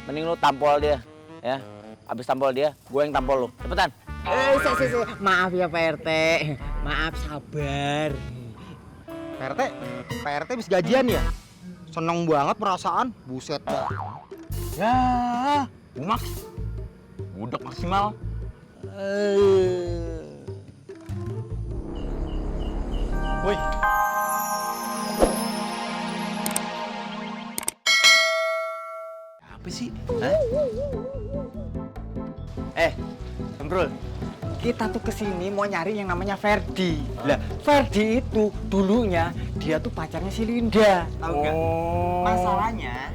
mending lu tampol dia, ya. Abis tampol dia, gue yang tampol lu. Cepetan. Maaf ya Pak RT. Maaf, sabar. Pak RT habis gajian ya? Seneng banget perasaan. Buset dah. Ya, Bu Max. Budak maksimal. Woi. Apa sih? Hah? Semprul, kita tuh kesini mau nyari yang namanya Ferdi. Lah, Ferdi itu dulunya dia tuh pacarnya si Linda. Tahu nggak? Masalahnya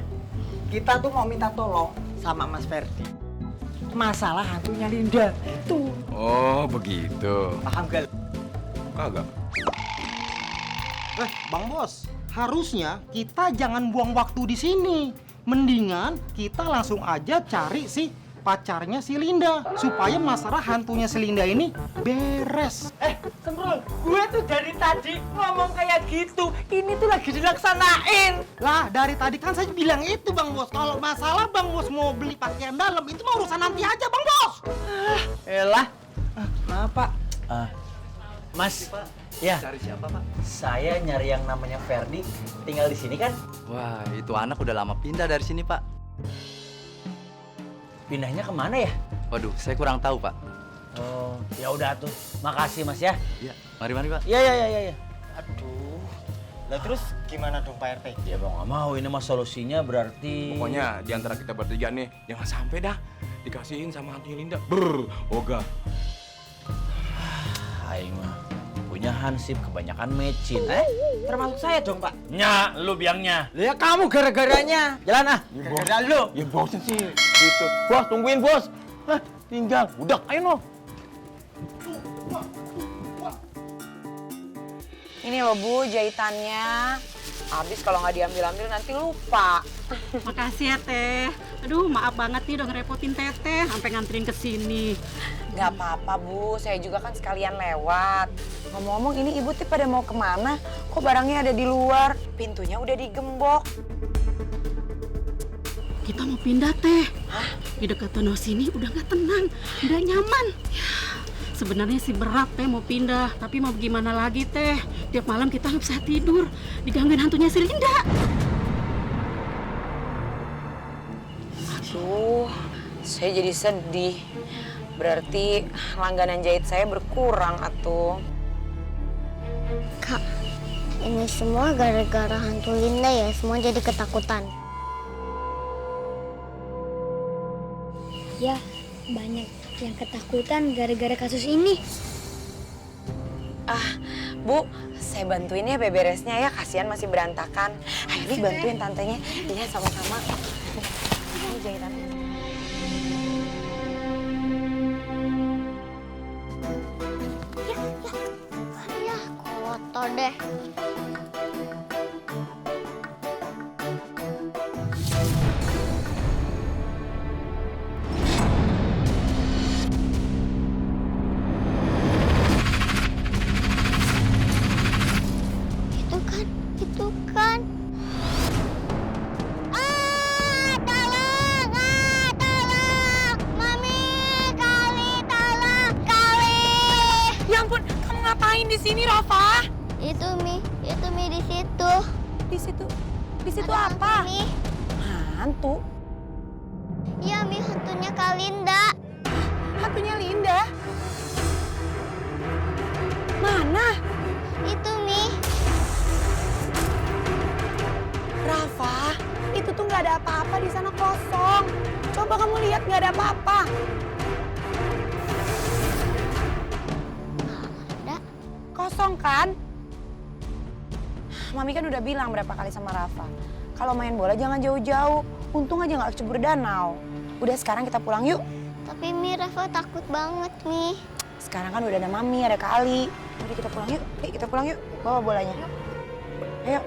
kita tuh mau minta tolong sama Mas Ferdi. Masalah hantunya Linda. Tuh. Oh, begitu. Paham gak? Kagak. Bang Bos, harusnya kita jangan buang waktu di sini. Mendingan kita langsung aja cari si pacarnya si Linda supaya masalah hantunya si Linda ini beres. Semprul, gue tuh dari tadi ngomong kayak gitu. Ini tuh lagi dilaksanain. Lah, dari tadi kan saya bilang itu Bang Bos. Kalau masalah Bang Bos mau beli pakaian dalam itu mah urusan nanti aja Bang Bos. Elah. Maaf, Pak. Mas, ya. Cari siapa, Pak? Saya nyari yang namanya Ferdi, tinggal di sini kan? Wah, itu anak udah lama pindah dari sini, Pak. Pindahnya kemana ya? Waduh, saya kurang tahu, Pak. Oh, ya udah tuh. Makasih Mas ya. Iya, mari, Pak. Iya. Aduh. Lah terus gimana dong Pak RT? Ya bang, nggak mau. Ini mah solusinya berarti. Pokoknya di antara kita bertiga nih, jangan sampai dah dikasihin sama hantunya Linda. Oga. Aing mah punya hansip kebanyakan mecin. Termasuk saya dong, Pak. Nya, lu biangnya. Ya kamu gara-garanya. Jalan ah. Gara-gara lu. Ya bosnya sih gitu. Bos, tungguin bos. Hah, tinggal. Budak, ayo no. Ini loh Bu, jahitannya. Habis kalau nggak diambil-ambil nanti lupa. Makasih ya Teh. Aduh maaf banget nih udah ngerepotin Teteh sampai nganterin ke sini. Nggak apa-apa Bu, saya juga kan sekalian lewat. Ngomong-ngomong ini Ibu tuh pada mau kemana? Kok barangnya ada di luar? Pintunya udah digembok. Kita mau pindah Teh. Di dekat tanah sini udah nggak tenang, udah nyaman. Ya, sebenarnya sih berat Teh mau pindah, tapi mau gimana lagi Teh? Tiap malam kita nggak bisa tidur, digangguin hantunya si Linda. Aduh, saya jadi sedih. Berarti langganan jahit saya berkurang atuh. Kak, ini semua gara-gara hantu Linda ya, semua jadi ketakutan. Ya, banyak yang ketakutan gara-gara kasus ini. Bu, saya bantuin ya beberesnya ya, kasihan masih berantakan. Ayo Li, bantuin tantenya. Iya, sama-sama. Ini jahitannya. Ya, kotor deh. Itu kan. Tolong! Tolong! Mami, Kali, tolong! Kali! Ya ampun, kamu ngapain di sini, Rafa? Itu Mi di situ. Di situ Ada apa? hantu, Mi. Hantu? Iya, Mi, hantunya Kak Linda. Hantunya Linda? Mana? Itu, Mi. Rafa, itu tuh nggak ada apa-apa di sana, kosong. Coba kamu lihat, nggak ada apa-apa. Ada. Kosong kan? Mami kan udah bilang berapa kali sama Rafa. Kalau main bola jangan jauh-jauh. Untung aja nggak kecebur danau. Udah sekarang kita pulang yuk. Tapi Mi, Rafa takut banget, Mi. Sekarang kan udah ada Mami, ada Kali. Udah kita pulang yuk. Yuk kita pulang yuk. Bawa bolanya. Ayo.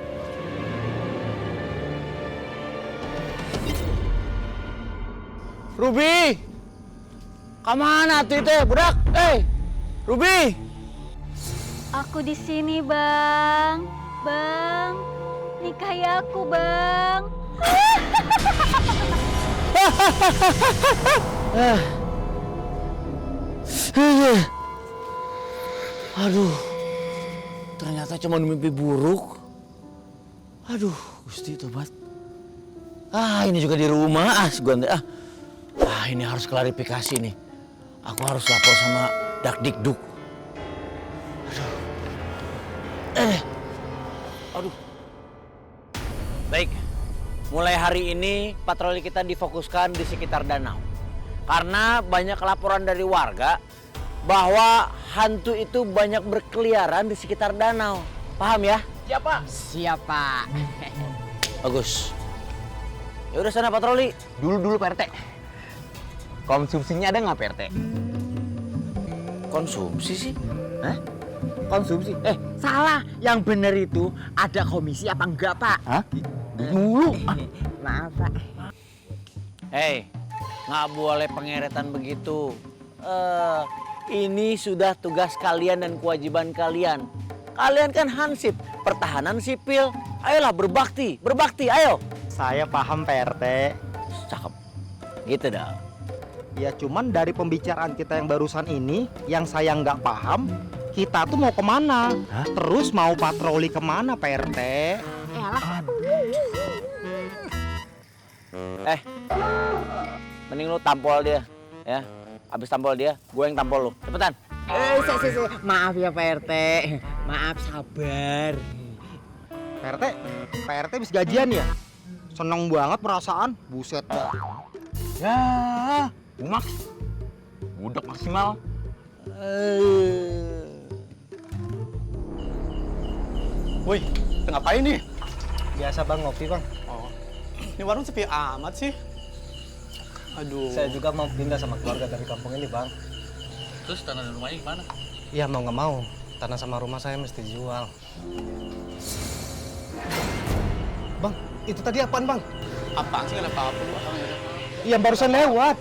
Ruby, kemana tuh itu, budak? Ruby. Aku di sini Bang. Bang, nikahi aku Bang. Aduh, ternyata cuma mimpi buruk. Aduh, Gusti tobat. Ini juga di rumah. Ini harus klarifikasi nih. Aku harus lapor sama Dakdikduk. Aduh. Baik, mulai hari ini patroli kita difokuskan di sekitar danau. Karena banyak laporan dari warga bahwa hantu itu banyak berkeliaran di sekitar danau. Paham ya? Siapa? Siapa? Bagus. Ya udah sana patroli. Dulu Pak RT. Konsumsinya ada nggak Pak RT? Konsumsi sih? Hah? Konsumsi? Salah. Yang bener itu ada komisi apa enggak Pak? Hah? Mulu. Maaf Pak. Hei, nggak boleh pengeretan begitu. Ini sudah tugas kalian dan kewajiban kalian. Kalian kan hansip, pertahanan sipil. Ayolah berbakti, ayo. Saya paham Pak RT. Cakep. Gitu dah. Ya cuman dari pembicaraan kita yang barusan ini, yang saya nggak paham, kita tuh mau kemana? Terus mau patroli kemana Pak RT? Mending lu tampol dia, ya. Abis tampol dia, gue yang tampol lu. Cepetan. Maaf ya Pak RT. Maaf, sabar. Pak RT habis gajian ya? Seneng banget perasaan, buset. Ya, Max. Budak maksimal. Woi, ngapain nih? Biasa Bang, ngopi Bang. Oh, ini warung sepi amat sih. Aduh. Saya juga mau pindah sama keluarga dari kampung ini Bang. Terus tanah dan rumahnya gimana? Iya mau nggak mau, tanah sama rumah saya mesti jual. Bang, itu tadi apaan Bang? Apaan sih, nggak ada apa-apa lu? Iya barusan lewat.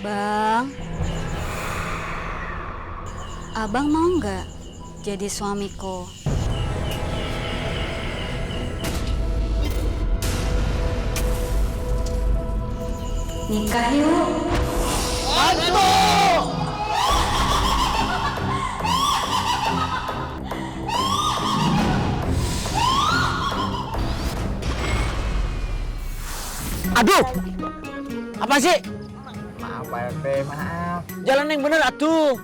Bang, abang mau nggak jadi suamiku? Nikah yuk. Aduh, apa sih? Maaf Pak RT, maaf. Jalan yang bener atuh.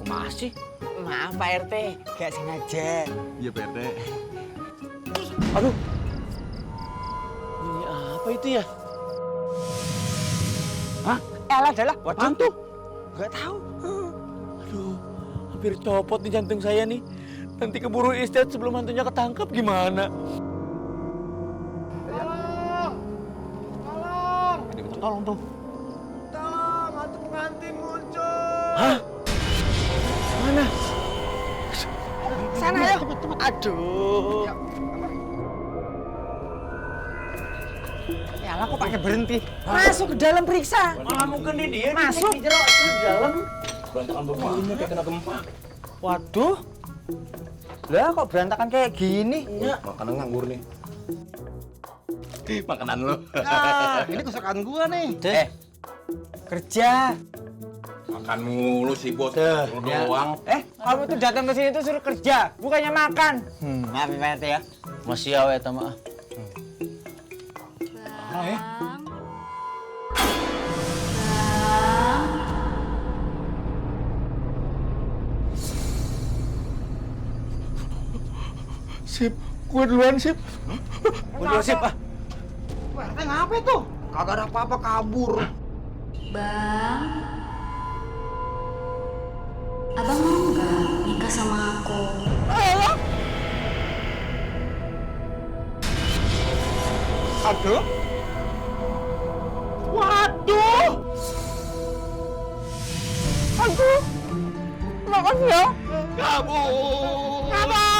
Masih. Maaf Pak RT, gak sengaja. Iya Pak RT. Aduh. Ini apa itu ya? Elah adalah Hantu. Gak tahu. Aduh, hampir copot nih jantung saya nih. Nanti keburu istirahat sebelum hantunya ketangkap gimana? Dia minta tolong tuh. Tolong, hantu pengantin muncul. Hah? Mana? Sana ayo. Aduh. Ya lah kok pakai berhenti? Masuk ke dalam periksa. Mungkin dia Masuk. di dalam. Berantakan begini kayak kena gempa. Waduh. Lah kok berantakan kayak gini? Makanan nganggur nih. Makanan lo. Ini kesukaan gua nih. Kerja. Makan mulu sih bos. Lu doang. Kamu tuh datang ke sini tuh suruh kerja, bukannya makan. Maaf ya Pak RT ya. Masih awe eta mah. Bang. Sip, gue duluan sip. Gue duluan sip ah. Pak RT ngapa tuh? Kagak ada apa-apa kabur. Bang, abang mau nggak nikah sama aku? Aduh. Waduh. Aduh. Makasih ya. Kabur. Kabur.